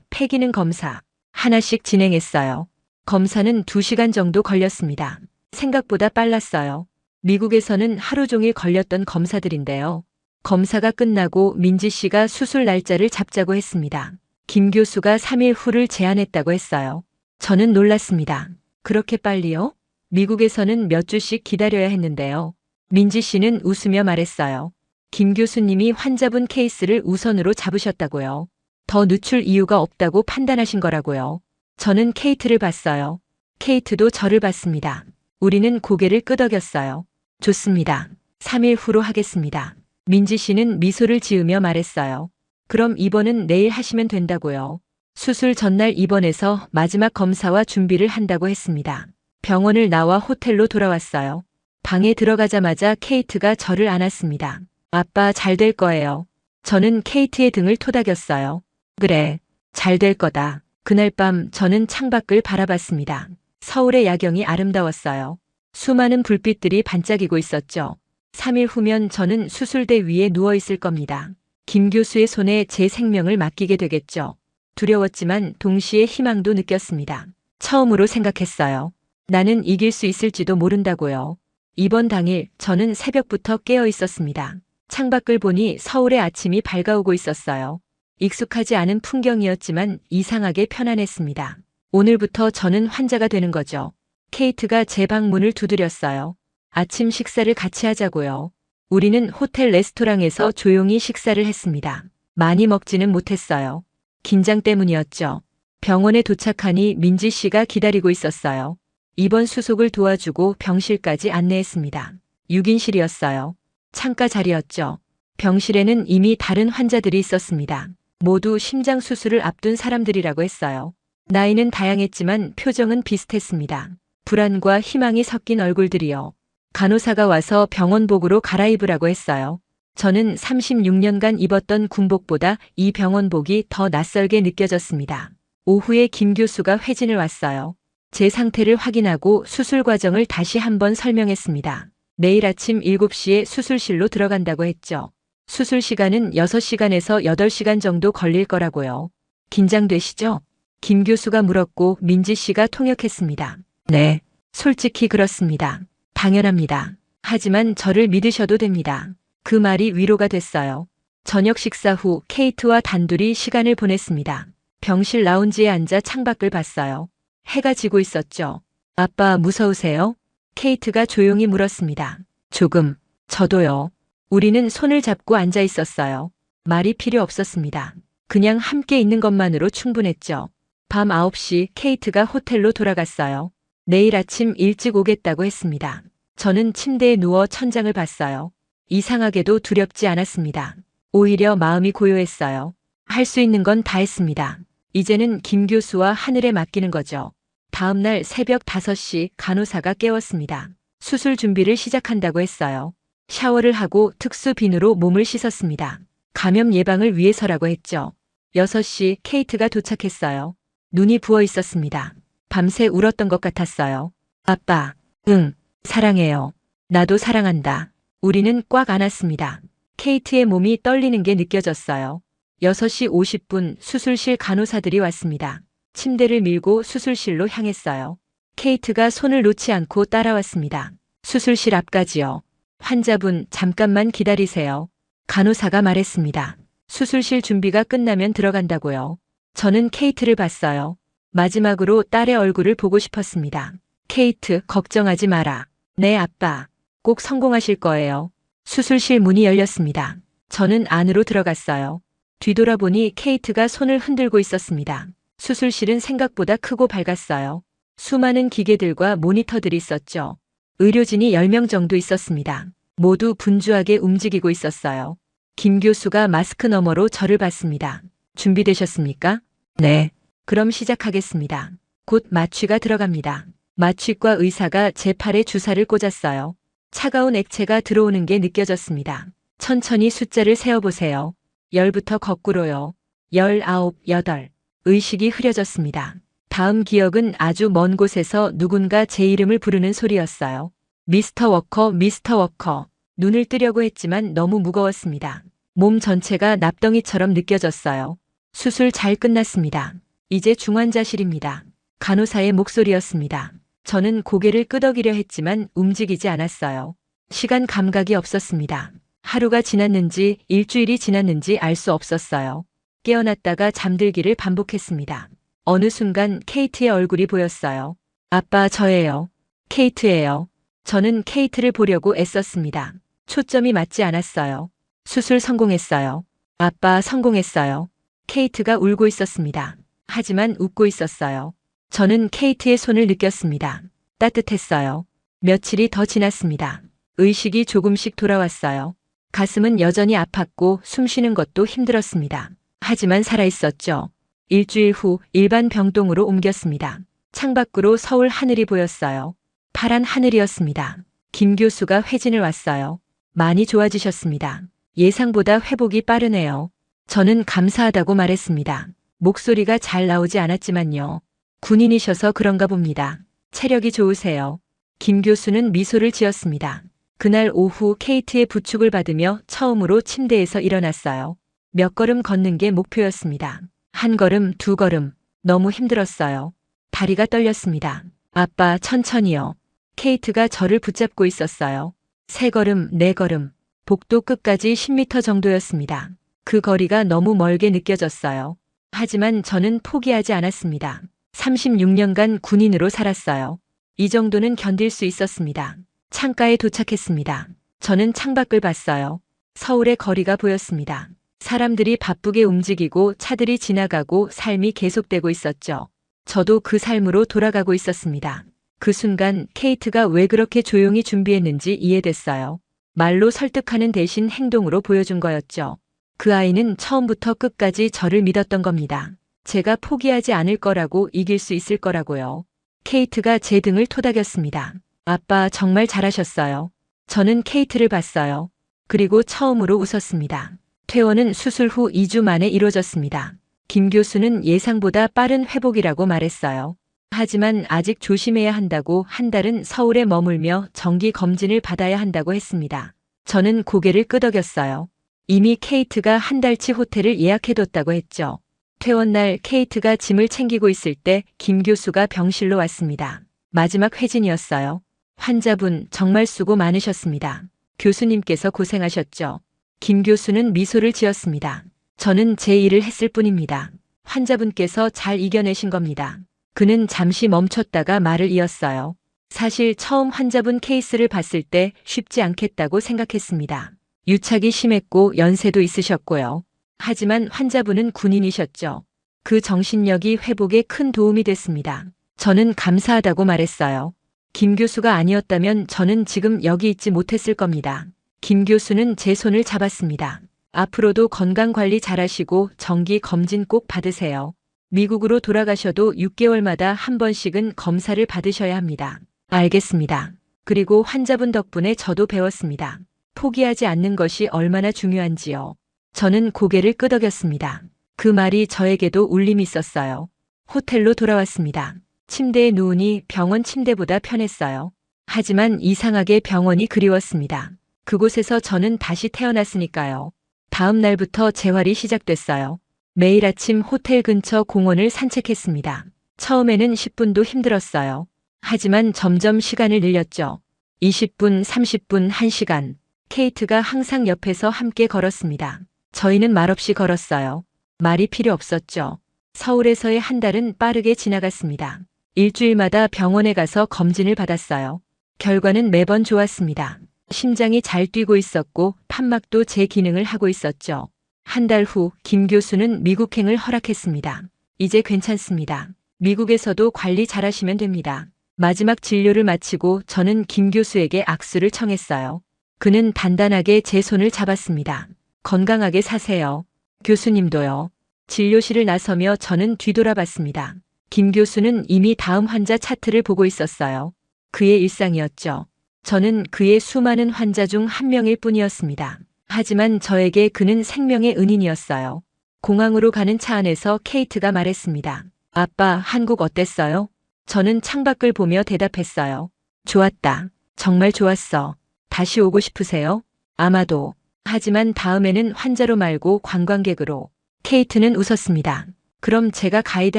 폐기능 검사 하나씩 진행했어요. 검사는 2시간 정도 걸렸습니다. 생각보다 빨랐어요. 미국에서는 하루 종일 걸렸던 검사들인데요. 검사가 끝나고 민지 씨가 수술 날짜를 잡자고 했습니다. 김 교수가 3일 후를 제안했다고 했어요. 저는 놀랐습니다. 그렇게 빨리요? 미국에서는 몇 주씩 기다려야 했는데요. 민지 씨는 웃으며 말했어요. 김 교수님이 환자분 케이스를 우선으로 잡으셨다고요. 더 늦출 이유가 없다고 판단하신 거라고요. 저는 케이트를 봤어요. 케이트도 저를 봤습니다. 우리는 고개를 끄덕였어요. 좋습니다. 3일 후로 하겠습니다. 민지 씨는 미소를 지으며 말했어요. 그럼 입원은 내일 하시면 된다고요. 수술 전날 입원해서 마지막 검사와 준비를 한다고 했습니다. 병원을 나와 호텔로 돌아왔어요. 방에 들어가자마자 케이트가 저를 안았습니다. 아빠, 잘 될 거예요. 저는 케이트의 등을 토닥였어요. 그래, 잘 될 거다. 그날 밤 저는 창밖을 바라봤습니다. 서울의 야경이 아름다웠어요. 수많은 불빛들이 반짝이고 있었죠. 3일 후면 저는 수술대 위에 누워 있을 겁니다. 김 교수의 손에 제 생명을 맡기게 되겠죠. 두려웠지만 동시에 희망도 느꼈습니다. 처음으로 생각했어요. 나는 이길 수 있을지도 모른다고요. 입원 당일 저는 새벽부터 깨어 있었습니다. 창밖을 보니 서울의 아침이 밝아오고 있었어요. 익숙하지 않은 풍경이었지만 이상하게 편안했습니다. 오늘부터 저는 환자가 되는 거죠. 케이트가 제 방 문을 두드렸어요. 아침 식사를 같이 하자고요. 우리는 호텔 레스토랑에서 조용히 식사를 했습니다. 많이 먹지는 못했어요. 긴장 때문이었죠. 병원에 도착하니 민지 씨가 기다리고 있었어요. 입원 수속을 도와주고 병실까지 안내했습니다. 6인실이었어요. 창가 자리였죠. 병실에는 이미 다른 환자들이 있었습니다. 모두 심장 수술을 앞둔 사람들이라고 했어요. 나이는 다양했지만 표정은 비슷했습니다. 불안과 희망이 섞인 얼굴들이요. 간호사가 와서 병원복으로 갈아입으라고 했어요. 저는 36년간 입었던 군복보다 이 병원복이 더 낯설게 느껴졌습니다. 오후에 김 교수가 회진을 왔어요. 제 상태를 확인하고 수술 과정을 다시 한번 설명했습니다. 내일 아침 7시에 수술실로 들어간다고 했죠. 수술 시간은 6시간에서 8시간 정도 걸릴 거라고요. 긴장되시죠? 김 교수가 물었고 민지 씨가 통역했습니다. 네, 솔직히 그렇습니다. 당연합니다. 하지만 저를 믿으셔도 됩니다. 그 말이 위로가 됐어요. 저녁 식사 후 케이트와 단둘이 시간을 보냈습니다. 병실 라운지에 앉아 창밖을 봤어요. 해가 지고 있었죠. 아빠, 무서우세요? 케이트가 조용히 물었습니다. 조금. 저도요. 우리는 손을 잡고 앉아 있었어요. 말이 필요 없었습니다. 그냥 함께 있는 것만으로 충분했죠. 밤 9시 케이트가 호텔로 돌아갔어요. 내일 아침 일찍 오겠다고 했습니다. 저는 침대에 누워 천장을 봤어요. 이상하게도 두렵지 않았습니다. 오히려 마음이 고요했어요. 할 수 있는 건 다 했습니다. 이제는 김 교수와 하늘에 맡기는 거죠. 다음 날 새벽 5시 간호사가 깨웠습니다. 수술 준비를 시작한다고 했어요. 샤워를 하고 특수 비누로 몸을 씻었습니다. 감염 예방을 위해서라고 했죠. 6시 케이트가 도착했어요. 눈이 부어 있었습니다. 밤새 울었던 것 같았어요. 아빠, 응, 사랑해요. 나도 사랑한다. 우리는 꽉 안았습니다. 케이트의 몸이 떨리는 게 느껴졌어요. 6시 50분 수술실 간호사들이 왔습니다. 침대를 밀고 수술실로 향했어요. 케이트가 손을 놓지 않고 따라왔습니다. 수술실 앞까지요. 환자분, 잠깐만 기다리세요. 간호사가 말했습니다. 수술실 준비가 끝나면 들어간다고요. 저는 케이트를 봤어요. 마지막으로 딸의 얼굴을 보고 싶었습니다. 케이트, 걱정하지 마라. 네, 아빠. 꼭 성공하실 거예요. 수술실 문이 열렸습니다. 저는 안으로 들어갔어요. 뒤돌아보니 케이트가 손을 흔들고 있었습니다. 수술실은 생각보다 크고 밝았어요. 수많은 기계들과 모니터들이 있었죠. 의료진이 10명 정도 있었습니다. 모두 분주하게 움직이고 있었어요. 김 교수가 마스크 너머로 저를 봤습니다. 준비되셨습니까? 네. 그럼 시작하겠습니다. 곧 마취가 들어갑니다. 마취과 의사가 제 팔에 주사를 꽂았어요. 차가운 액체가 들어오는 게 느껴졌습니다. 천천히 숫자를 세어보세요. 10부터 거꾸로요. 19, 8. 의식이 흐려졌습니다. 다음 기억은 아주 먼 곳에서 누군가 제 이름을 부르는 소리였어요. 미스터 워커, 미스터 워커. 눈을 뜨려고 했지만 너무 무거웠습니다. 몸 전체가 납덩이처럼 느껴졌어요. 수술 잘 끝났습니다. 이제 중환자실입니다. 간호사의 목소리였습니다. 저는 고개를 끄덕이려 했지만 움직이지 않았어요. 시간 감각이 없었습니다. 하루가 지났는지 일주일이 지났는지 알 수 없었어요. 깨어났다가 잠들기를 반복했습니다. 어느 순간 케이트의 얼굴이 보였어요. 아빠, 저예요. 케이트예요. 저는 케이트를 보려고 애썼습니다. 초점이 맞지 않았어요. 수술 성공했어요. 아빠, 성공했어요. 케이트가 울고 있었습니다. 하지만 웃고 있었어요. 저는 케이트의 손을 느꼈습니다. 따뜻했어요. 며칠이 더 지났습니다. 의식이 조금씩 돌아왔어요. 가슴은 여전히 아팠고 숨 쉬는 것도 힘들었습니다. 하지만 살아있었죠. 일주일 후 일반 병동으로 옮겼습니다. 창밖으로 서울 하늘이 보였어요. 파란 하늘이었습니다. 김 교수가 회진을 왔어요. 많이 좋아지셨습니다. 예상보다 회복이 빠르네요. 저는 감사하다고 말했습니다. 목소리가 잘 나오지 않았지만요. 군인이셔서 그런가 봅니다. 체력이 좋으세요. 김 교수는 미소를 지었습니다. 그날 오후 케이트의 부축을 받으며 처음으로 침대에서 일어났어요. 몇 걸음 걷는 게 목표였습니다. 한 걸음, 두 걸음. 너무 힘들었어요. 다리가 떨렸습니다. 아빠, 천천히요. 케이트가 저를 붙잡고 있었어요. 세 걸음, 네 걸음. 복도 끝까지 10m 정도였습니다. 그 거리가 너무 멀게 느껴졌어요. 하지만 저는 포기하지 않았습니다. 36년간 군인으로 살았어요. 이 정도는 견딜 수 있었습니다. 창가에 도착했습니다. 저는 창밖을 봤어요. 서울의 거리가 보였습니다. 사람들이 바쁘게 움직이고 차들이 지나가고 삶이 계속되고 있었죠. 저도 그 삶으로 돌아가고 있었습니다. 그 순간 케이트가 왜 그렇게 조용히 준비했는지 이해됐어요. 말로 설득하는 대신 행동으로 보여준 거였죠. 그 아이는 처음부터 끝까지 저를 믿었던 겁니다. 제가 포기하지 않을 거라고, 이길 수 있을 거라고요. 케이트가 제 등을 토닥였습니다. 아빠, 정말 잘하셨어요. 저는 케이트를 봤어요. 그리고 처음으로 웃었습니다. 퇴원은 수술 후 2주 만에 이루어졌습니다. 김 교수는 예상보다 빠른 회복이라고 말했어요. 하지만 아직 조심해야 한다고, 한 달은 서울에 머물며 정기 검진을 받아야 한다고 했습니다. 저는 고개를 끄덕였어요. 이미 케이트가 한 달치 호텔을 예약해뒀다고 했죠. 퇴원 날 케이트가 짐을 챙기고 있을 때 김 교수가 병실로 왔습니다. 마지막 회진이었어요. 환자분, 정말 수고 많으셨습니다. 교수님께서 고생하셨죠. 김 교수는 미소를 지었습니다. 저는 제 일을 했을 뿐입니다. 환자분께서 잘 이겨내신 겁니다. 그는 잠시 멈췄다가 말을 이었어요. 사실 처음 환자분 케이스를 봤을 때 쉽지 않겠다고 생각했습니다. 유착이 심했고 연세도 있으셨고요. 하지만 환자분은 군인이셨죠. 그 정신력이 회복에 큰 도움이 됐습니다. 저는 감사하다고 말했어요. 김 교수가 아니었다면 저는 지금 여기 있지 못했을 겁니다. 김 교수는 제 손을 잡았습니다. 앞으로도 건강관리 잘하시고 정기 검진 꼭 받으세요. 미국으로 돌아가셔도 6개월마다 한 번씩은 검사를 받으셔야 합니다. 알겠습니다. 그리고 환자분 덕분에 저도 배웠습니다. 포기하지 않는 것이 얼마나 중요한지요. 저는 고개를 끄덕였습니다. 그 말이 저에게도 울림이 있었어요. 호텔로 돌아왔습니다. 침대에 누우니 병원 침대보다 편했어요. 하지만 이상하게 병원이 그리웠습니다. 그곳에서 저는 다시 태어났으니까요. 다음 날부터 재활이 시작됐어요. 매일 아침 호텔 근처 공원을 산책했습니다. 처음에는 10분도 힘들었어요. 하지만 점점 시간을 늘렸죠. 20분, 30분, 1시간. 케이트가 항상 옆에서 함께 걸었습니다. 저희는 말없이 걸었어요. 말이 필요 없었죠. 서울에서의 한 달은 빠르게 지나갔습니다. 일주일마다 병원에 가서 검진을 받았어요. 결과는 매번 좋았습니다. 심장이 잘 뛰고 있었고 판막도 제 기능을 하고 있었죠. 한 달 후 김 교수는 미국행을 허락했습니다. 이제 괜찮습니다. 미국에서도 관리 잘하시면 됩니다. 마지막 진료를 마치고 저는 김 교수에게 악수를 청했어요. 그는 단단하게 제 손을 잡았습니다. 건강하게 사세요. 교수님도요. 진료실을 나서며 저는 뒤돌아봤습니다. 김 교수는 이미 다음 환자 차트를 보고 있었어요. 그의 일상이었죠. 저는 그의 수많은 환자 중 한 명일 뿐이었습니다. 하지만 저에게 그는 생명의 은인이었어요. 공항으로 가는 차 안에서 케이트가 말했습니다. 아빠, 한국 어땠어요? 저는 창밖을 보며 대답했어요. 좋았다. 정말 좋았어. 다시 오고 싶으세요? 아마도. 하지만 다음에는 환자로 말고 관광객으로. 케이트는 웃었습니다. 그럼 제가 가이드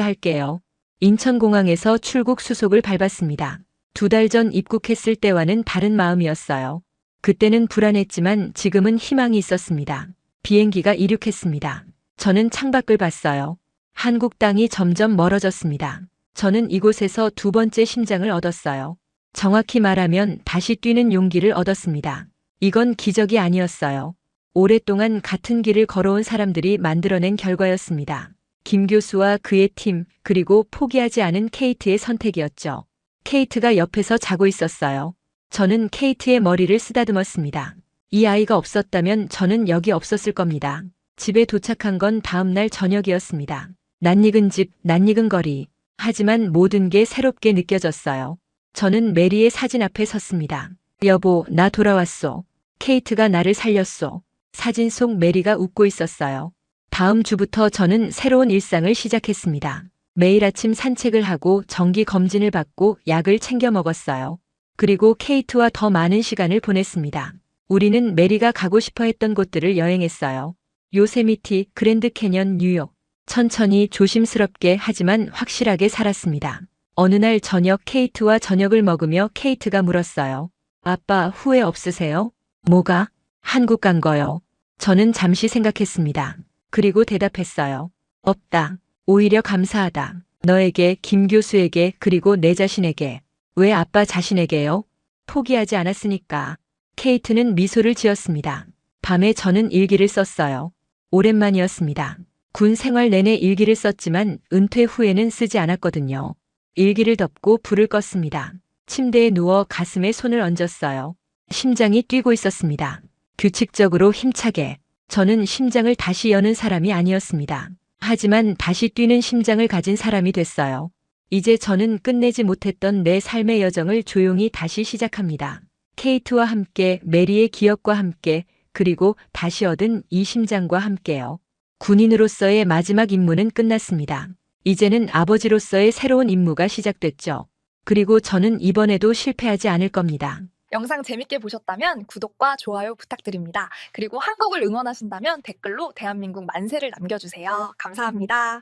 할게요. 인천공항에서 출국 수속을 밟았습니다. 2달 전 입국했을 때와는 다른 마음이었어요. 그때는 불안했지만 지금은 희망이 있었습니다. 비행기가 이륙했습니다. 저는 창밖을 봤어요. 한국 땅이 점점 멀어졌습니다. 저는 이곳에서 2번째 심장을 얻었어요. 정확히 말하면 다시 뛰는 용기를 얻었습니다. 이건 기적이 아니었어요. 오랫동안 같은 길을 걸어온 사람들이 만들어낸 결과였습니다. 김 교수와 그의 팀, 그리고 포기하지 않은 케이트의 선택이었죠. 케이트가 옆에서 자고 있었어요. 저는 케이트의 머리를 쓰다듬었습니다. 이 아이가 없었다면 저는 여기 없었을 겁니다. 집에 도착한 건 다음 날 저녁이었습니다. 낯익은 집, 낯익은 거리. 하지만 모든 게 새롭게 느껴졌어요. 저는 메리의 사진 앞에 섰습니다. 여보, 나 돌아왔소. 케이트가 나를 살렸소. 사진 속 메리가 웃고 있었어요. 다음 주부터 저는 새로운 일상을 시작했습니다. 매일 아침 산책을 하고 정기 검진을 받고 약을 챙겨 먹었어요. 그리고 케이트와 더 많은 시간을 보냈습니다. 우리는 메리가 가고 싶어 했던 곳들을 여행했어요. 요세미티, 그랜드 캐년, 뉴욕. 천천히 조심스럽게 하지만 확실하게 살았습니다. 어느 날 저녁 케이트와 저녁을 먹으며 케이트가 물었어요. 아빠, 후회 없으세요? 뭐가? 한국 간 거요. 저는 잠시 생각했습니다. 그리고 대답했어요. 없다. 오히려 감사하다. 너에게, 김 교수에게, 그리고 내 자신에게. 왜 아빠 자신에게요? 포기하지 않았으니까. 케이트는 미소를 지었습니다. 밤에 저는 일기를 썼어요. 오랜만이었습니다. 군 생활 내내 일기를 썼지만 은퇴 후에는 쓰지 않았거든요. 일기를 덮고 불을 껐습니다. 침대에 누워 가슴에 손을 얹었어요. 심장이 뛰고 있었습니다. 규칙적으로 힘차게. 저는 심장을 다시 여는 사람이 아니었습니다. 하지만 다시 뛰는 심장을 가진 사람이 됐어요. 이제 저는 끝내지 못했던 내 삶의 여정을 조용히 다시 시작합니다. 케이트와 함께, 메리의 기억과 함께, 그리고 다시 얻은 이 심장과 함께요. 군인으로서의 마지막 임무는 끝났습니다. 이제는 아버지로서의 새로운 임무가 시작됐죠. 그리고 저는 이번에도 실패하지 않을 겁니다. 영상 재밌게 보셨다면 구독과 좋아요 부탁드립니다. 그리고 한국을 응원하신다면 댓글로 대한민국 만세를 남겨주세요. 감사합니다.